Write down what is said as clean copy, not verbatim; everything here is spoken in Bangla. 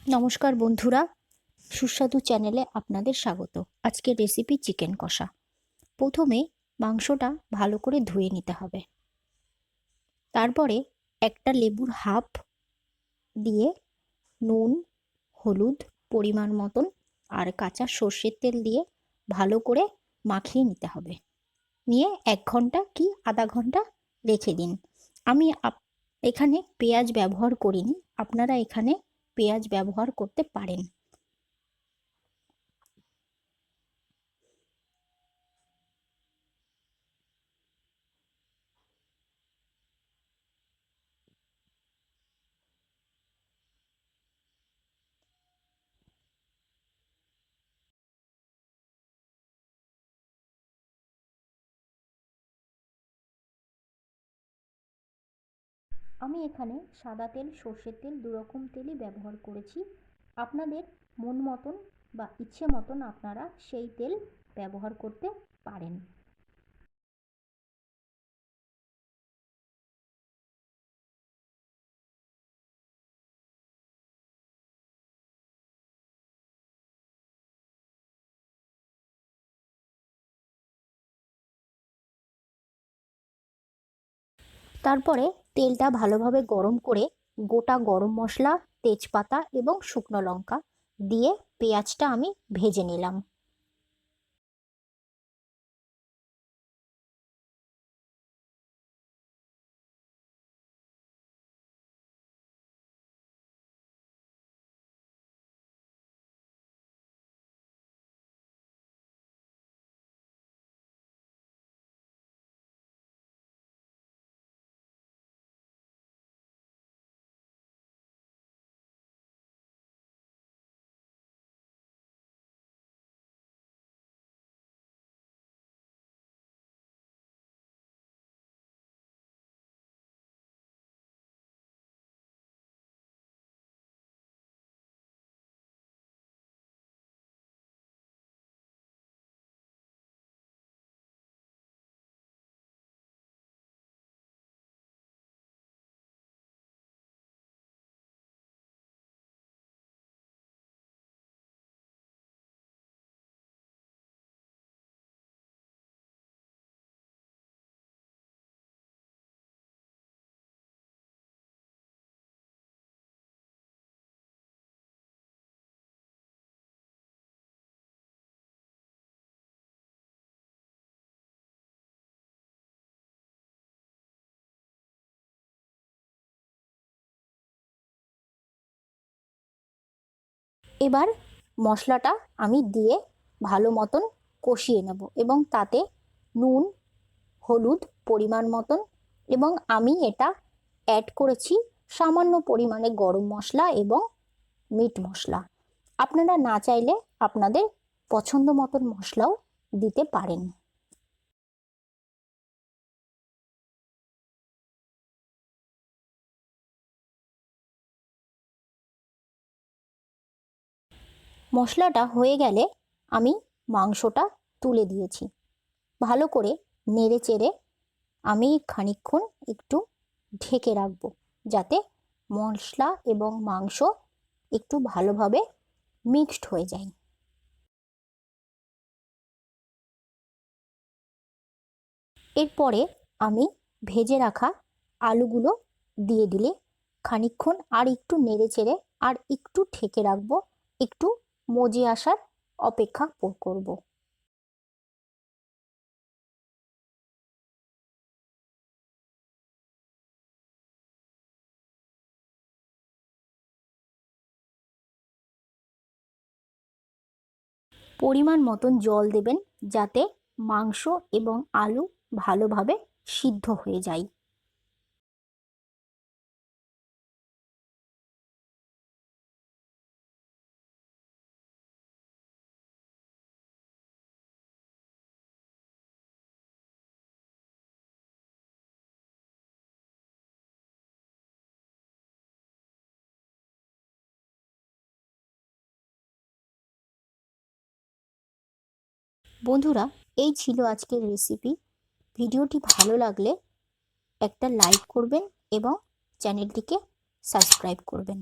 নমস্কার বন্ধুরা, সুস্বাদু চ্যানেলে আপনাদের স্বাগত। আজকের রেসিপি চিকেন কষা। প্রথমে মাংসটা ভালো করে ধুয়ে নিতে হবে। তারপরে একটা লেবুর হাফ দিয়ে নুন, হলুদ পরিমাণ মতন আর কাঁচা সর্ষের তেল দিয়ে ভালো করে মাখিয়ে নিতে হবে। নিয়ে 1 ঘন্টা কি আধা ঘন্টা রেখে দিন। আমি এখানে পেঁয়াজ ব্যবহার করিনি, আপনারা এখানে পেঁয়াজ ব্যবহার করতে পারেন। আমি এখানে সাদা তেল, সর্ষের তেল, দুরকম তেলই ব্যবহার করেছি। আপনাদের মন মতন বা ইচ্ছে মতন আপনারা সেই তেল ব্যবহার করতে পারেন। তারপরে তেলটা ভালোভাবে গরম করে গোটা গরম মশলা, তেজপাতা এবং শুকনো লঙ্কা দিয়ে পেঁয়াজটা আমি ভেজে নিলাম। এবার মশলাটা আমি দিয়ে ভালো মতন কষিয়ে নেব এবং তাতে নুন, হলুদ পরিমাণ মতন এবং আমি এটা অ্যাড করেছি সামান্য পরিমাণে গরম মশলা এবং মিট মশলা। আপনারা না চাইলে আপনাদের পছন্দ মতন মশলাও দিতে পারেন। মশলাটা হয়ে গেলে আমি মাংসটা তুলে দিয়েছি। ভালো করে নেড়ে চেড়ে আমি খানিকক্ষণ একটু ঢেকে রাখবো, যাতে মশলা এবং মাংস একটু ভালোভাবে মিক্সড হয়ে যায়। এরপরে আমি ভেজে রাখা আলুগুলো দিয়ে দিলে খানিকক্ষণ আর একটু নেড়ে চেড়ে আর একটু ঢেকে রাখবো, একটু মজে আসার অপেক্ষা করব। পরিমাণ মতন জল দেবেন, যাতে মাংস এবং আলু ভালোভাবে সিদ্ধ হয়ে যায়। বন্ধুরা, এই ছিল আজকের রেসিপি। ভিডিওটি ভালো লাগলে একটা লাইক করবেন এবং চ্যানেলটিকে সাবস্ক্রাইব করবেন।